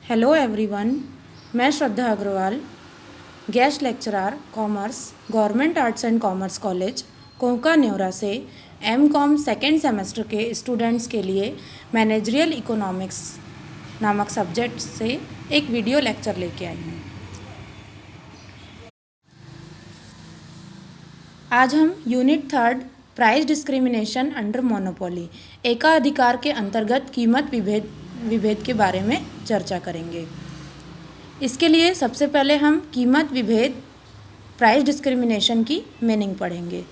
Hello everyone, मैं Shraddha Agarwal, guest lecturer commerce government arts and commerce college कोंका न्योरा से एम.कॉम सेकेंड सेमेस्टर के स्टूडेंट्स के लिए मैनेजरियल इकोनॉमिक्स नामक सब्जेक्ट से एक वीडियो लेक्चर लेके आई हूँ। आज हम unit 3 price discrimination under monopoly एकाधिकार के अंतर्गत कीमत विभेद के बारे में चर्चा करेंगे। इसके लिए सबसे पहले हम कीमत विभेद प्राइस डिस्क्रिमिनेशन की मीनिंग पढ़ेंगे।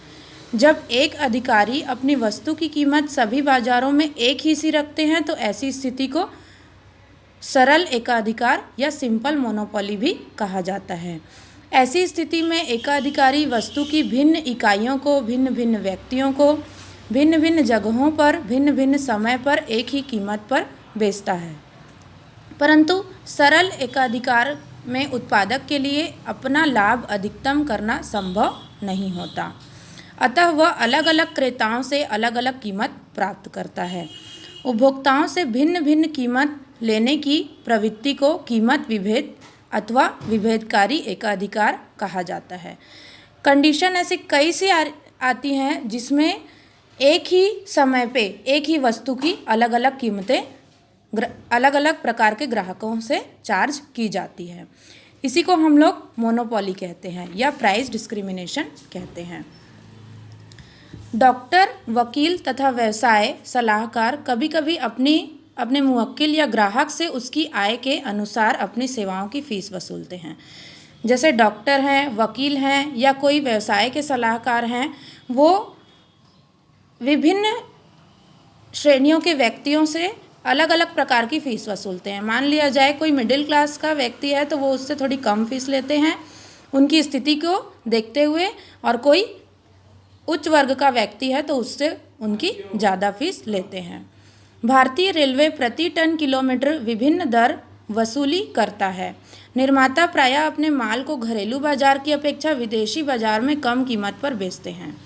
जब एक अधिकारी अपनी वस्तु की कीमत सभी बाजारों में एक ही सी रखते हैं तो ऐसी स्थिति को सरल एकाधिकार या सिंपल मोनोपोली भी कहा जाता है। ऐसी स्थिति में एकाधिकारी वस्तु की भिन्न इकाइयों को भिन्न भिन्न व्यक्तियों को भिन्न भिन्न जगहों पर भिन्न भिन्न समय पर एक ही कीमत पर बेचता है, परंतु सरल एकाधिकार में उत्पादक के लिए अपना लाभ अधिकतम करना संभव नहीं होता, अतः वह अलग अलग क्रेताओं से अलग अलग कीमत प्राप्त करता है। उपभोक्ताओं से भिन्न भिन्न कीमत लेने की प्रवृत्ति को कीमत विभेद अथवा विभेदकारी एकाधिकार कहा जाता है। कंडीशन ऐसी कई सी आती हैं जिसमें एक ही समय पे एक ही वस्तु की अलग अलग कीमतें अलग अलग प्रकार के ग्राहकों से चार्ज की जाती है। इसी को हम लोग मोनोपोली कहते हैं या प्राइस डिस्क्रिमिनेशन कहते हैं। डॉक्टर, वकील तथा व्यवसाय सलाहकार कभी कभी अपने मुवक्किल या ग्राहक से उसकी आय के अनुसार अपनी सेवाओं की फीस वसूलते हैं। जैसे डॉक्टर हैं, वकील हैं या कोई व्यवसाय के सलाहकार हैं, वो विभिन्न श्रेणियों के व्यक्तियों से अलग अलग प्रकार की फ़ीस वसूलते हैं। मान लिया जाए कोई मिडिल क्लास का व्यक्ति है तो वो उससे थोड़ी कम फीस लेते हैं उनकी स्थिति को देखते हुए, और कोई उच्च वर्ग का व्यक्ति है तो उससे उनकी ज़्यादा फीस लेते हैं। भारतीय रेलवे प्रति टन किलोमीटर विभिन्न दर वसूली करता है। निर्माता प्रायः अपने माल को घरेलू बाजार की अपेक्षा विदेशी बाजार में कम कीमत पर बेचते हैं।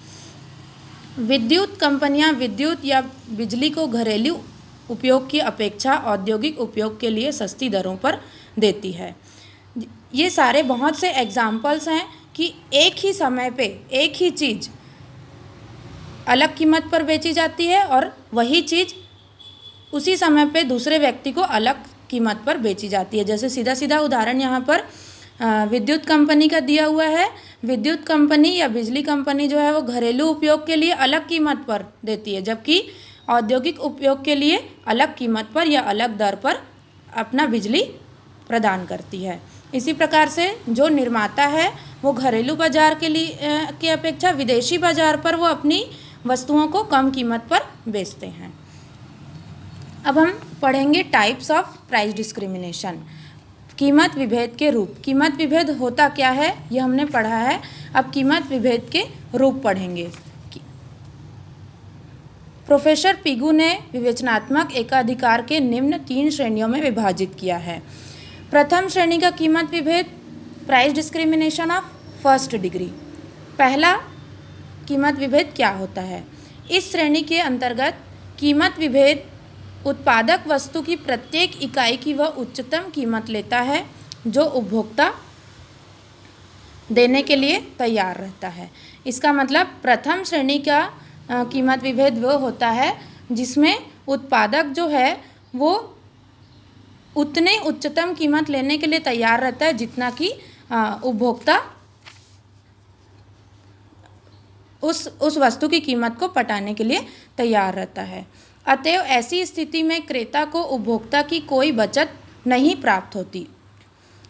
विद्युत कंपनियां विद्युत या बिजली को घरेलू उपयोग की अपेक्षा औद्योगिक उपयोग के लिए सस्ती दरों पर देती है। ये सारे बहुत से एग्जाम्पल्स हैं कि एक ही समय पे एक ही चीज़ अलग कीमत पर बेची जाती है और वही चीज़ उसी समय पे दूसरे व्यक्ति को अलग कीमत पर बेची जाती है। जैसे सीधा सीधा उदाहरण यहाँ पर विद्युत कंपनी का दिया हुआ है। विद्युत कंपनी या बिजली कंपनी जो है वो घरेलू उपयोग के लिए अलग कीमत पर देती है, जबकि औद्योगिक उपयोग के लिए अलग कीमत पर या अलग दर पर अपना बिजली प्रदान करती है। इसी प्रकार से जो निर्माता है वो घरेलू बाजार के अपेक्षा विदेशी बाजार पर वो अपनी वस्तुओं को कम कीमत पर बेचते हैं। अब हम पढ़ेंगे टाइप्स ऑफ प्राइस डिस्क्रिमिनेशन, कीमत विभेद के रूप। कीमत विभेद होता क्या है ये हमने पढ़ा है, अब कीमत विभेद के रूप पढ़ेंगे। प्रोफेसर पिगू ने विवेचनात्मक एकाधिकार के निम्न 3 श्रेणियों में विभाजित किया है। प्रथम श्रेणी का कीमत विभेद price discrimination of first degree. पहला कीमत विभेद क्या होता है? इस श्रेणी के अंतर्गत कीमत विभेद उत्पादक वस्तु की प्रत्येक इकाई की वह उच्चतम कीमत लेता है जो उपभोक्ता देने के लिए तैयार रहता है। इसका मतलब प्रथम श्रेणी का कीमत विभेद वो होता है जिसमें उत्पादक जो है वो उतने उच्चतम कीमत लेने के लिए तैयार रहता है जितना कि उपभोक्ता उस वस्तु की कीमत को पटाने के लिए तैयार रहता है। अतएव ऐसी स्थिति में क्रेता को उपभोक्ता की कोई बचत नहीं प्राप्त होती।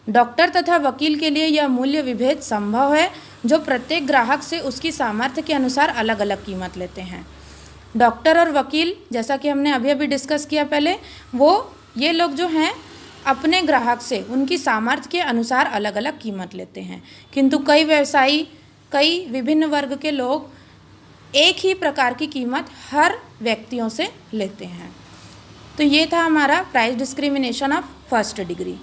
डॉक्टर तथा वकील के लिए यह मूल्य विभेद संभव है जो प्रत्येक ग्राहक से उसकी सामर्थ्य के अनुसार अलग अलग कीमत लेते हैं। डॉक्टर और वकील, जैसा कि हमने अभी अभी डिस्कस किया पहले, ये लोग जो हैं अपने ग्राहक से उनकी सामर्थ्य के अनुसार अलग अलग कीमत लेते हैं, किंतु कई व्यवसायी, कई विभिन्न वर्ग के लोग एक ही प्रकार की कीमत हर व्यक्तियों से लेते हैं। तो ये था हमारा price discrimination of first degree.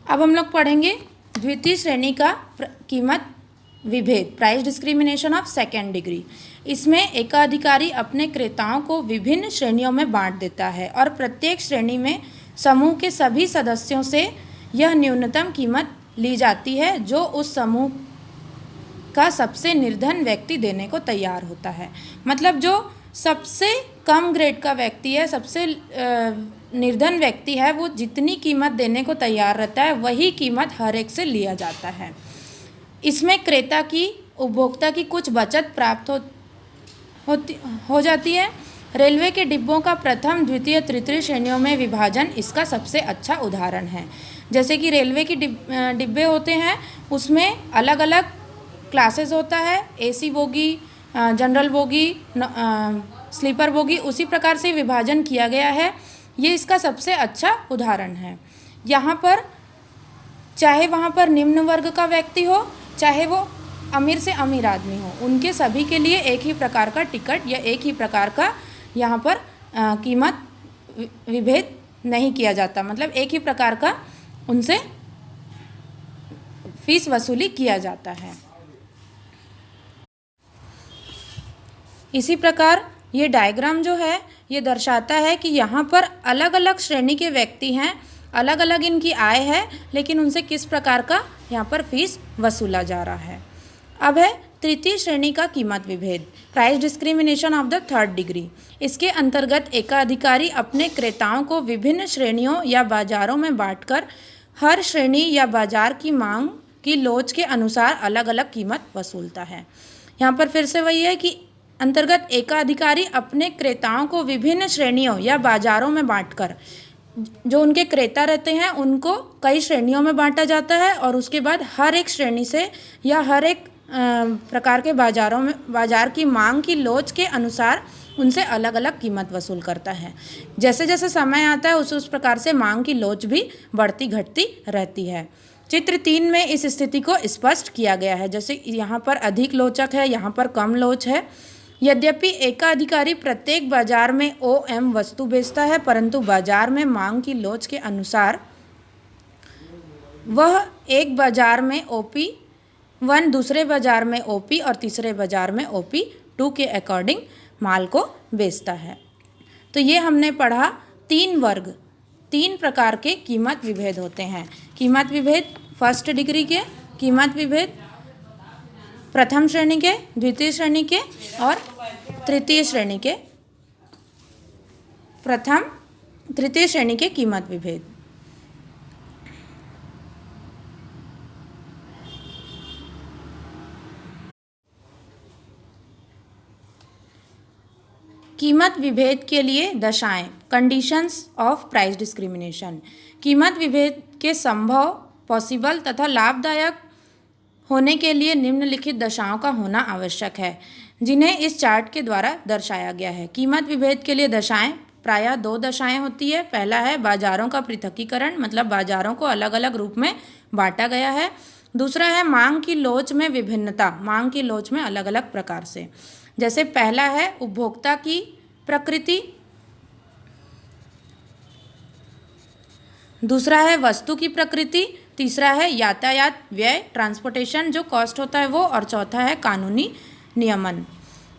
अब हम लोग पढ़ेंगे द्वितीय श्रेणी का कीमत विभेद price discrimination of second degree. इसमें एकाधिकारी अपने क्रेताओं को विभिन्न श्रेणियों में बांट देता है और प्रत्येक श्रेणी में समूह के सभी सदस्यों से यह न्यूनतम कीमत ली जाती है जो उस समूह का सबसे निर्धन व्यक्ति देने को तैयार होता है। मतलब जो सबसे कम ग्रेड का व्यक्ति है, सबसे निर्धन व्यक्ति है, वो जितनी कीमत देने को तैयार रहता है वही कीमत हर एक से लिया जाता है। इसमें क्रेता की उपभोक्ता की कुछ बचत प्राप्त हो जाती है। रेलवे के डिब्बों का प्रथम, द्वितीय, तृतीय श्रेणियों में विभाजन इसका सबसे अच्छा उदाहरण है। जैसे कि रेलवे की डिब्बे होते हैं, उसमें अलग अलग क्लासेस होता है, AC bogie, general bogie, sleeper bogie, उसी प्रकार से विभाजन किया गया है। ये इसका सबसे अच्छा उदाहरण है। यहाँ पर चाहे वहाँ पर निम्न वर्ग का व्यक्ति हो, चाहे वो अमीर से अमीर आदमी हो, उनके सभी के लिए एक ही प्रकार का टिकट या एक ही प्रकार का यहाँ पर कीमत विभेद नहीं किया जाता। मतलब एक ही प्रकार का उनसे फीस वसूली किया जाता है। इसी प्रकार ये डायग्राम जो है ये दर्शाता है कि यहाँ पर अलग अलग श्रेणी के व्यक्ति हैं, अलग अलग इनकी आय है, लेकिन उनसे किस प्रकार का यहाँ पर फीस वसूला जा रहा है। अब है तृतीय श्रेणी का कीमत विभेद, price discrimination of the third degree. इसके अंतर्गत एकाधिकारी अपने क्रेताओं को विभिन्न श्रेणियों या बाजारों में बांटकर हर श्रेणी या बाजार की मांग की लोच के अनुसार अलग अलग कीमत वसूलता है। यहाँ पर फिर से वही है कि अंतर्गत एकाधिकारी अपने क्रेताओं को विभिन्न श्रेणियों या बाजारों में बांटकर, जो उनके क्रेता रहते हैं उनको कई श्रेणियों में बांटा जाता है और उसके बाद हर एक श्रेणी से या हर एक प्रकार के बाजार की मांग की लोच के अनुसार उनसे अलग अलग कीमत वसूल करता है। जैसे जैसे समय आता है उस प्रकार से मांग की लोच भी बढ़ती घटती रहती है। चित्र 3 में इस स्थिति को स्पष्ट किया गया है। जैसे यहाँ पर अधिक लोचक है, यहाँ पर कम लोच है। यद्यपि एकाधिकारी प्रत्येक बाजार में OM वस्तु बेचता है, परंतु बाजार में मांग की लोच के अनुसार वह एक बाजार में OP1, दूसरे बाजार में OP और तीसरे बाजार में OP2 के अकॉर्डिंग माल को बेचता है। तो ये हमने पढ़ा 3 वर्ग, 3 प्रकार के कीमत विभेद होते हैं। कीमत विभेद फर्स्ट डिग्री के, कीमत विभेद प्रथम श्रेणी के, द्वितीय श्रेणी के और तृतीय श्रेणी के, प्रथम तृतीय श्रेणी के कीमत विभेद। कीमत विभेद के लिए दशाएं, कंडीशंस ऑफ प्राइस डिस्क्रिमिनेशन। कीमत विभेद के संभव, पॉसिबल तथा लाभदायक होने के लिए निम्नलिखित दशाओं का होना आवश्यक है, जिन्हें इस चार्ट के द्वारा दर्शाया गया है। कीमत विभेद के लिए दशाएं प्रायः 2 दशाएं होती है। पहला है बाजारों का पृथकीकरण, मतलब बाजारों को अलग अलग रूप में बांटा गया है। दूसरा है मांग की लोच में विभिन्नता, मांग की लोच में अलग अलग प्रकार से। जैसे पहला है उपभोक्ता की प्रकृति, दूसरा है वस्तु की प्रकृति, तीसरा है यातायात व्यय, ट्रांसपोर्टेशन जो कॉस्ट होता है वो, और चौथा है कानूनी नियमन।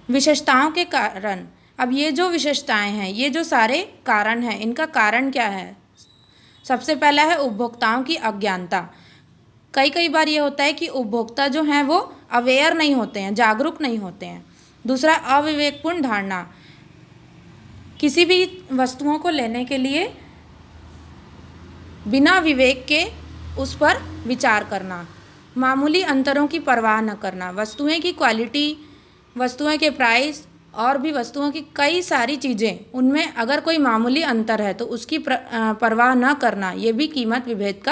विशेषताओं के कारण, अब ये जो विशेषताएं हैं, ये जो सारे कारण हैं, इनका कारण क्या है? सबसे पहला है उपभोक्ताओं की अज्ञानता। कई बार ये होता है कि उपभोक्ता जो हैं वो अवेयर नहीं होते हैं, जागरूक नहीं होते हैं। दूसरा अविवेकपूर्ण धारणा, किसी भी वस्तुओं को लेने के लिए बिना विवेक के उस पर विचार करना, मामूली अंतरों की परवाह न करना, वस्तुएं की क्वालिटी, वस्तुएं के प्राइस और भी वस्तुओं की कई सारी चीज़ें, उनमें अगर कोई मामूली अंतर है तो उसकी परवाह न करना, ये भी कीमत विभेद का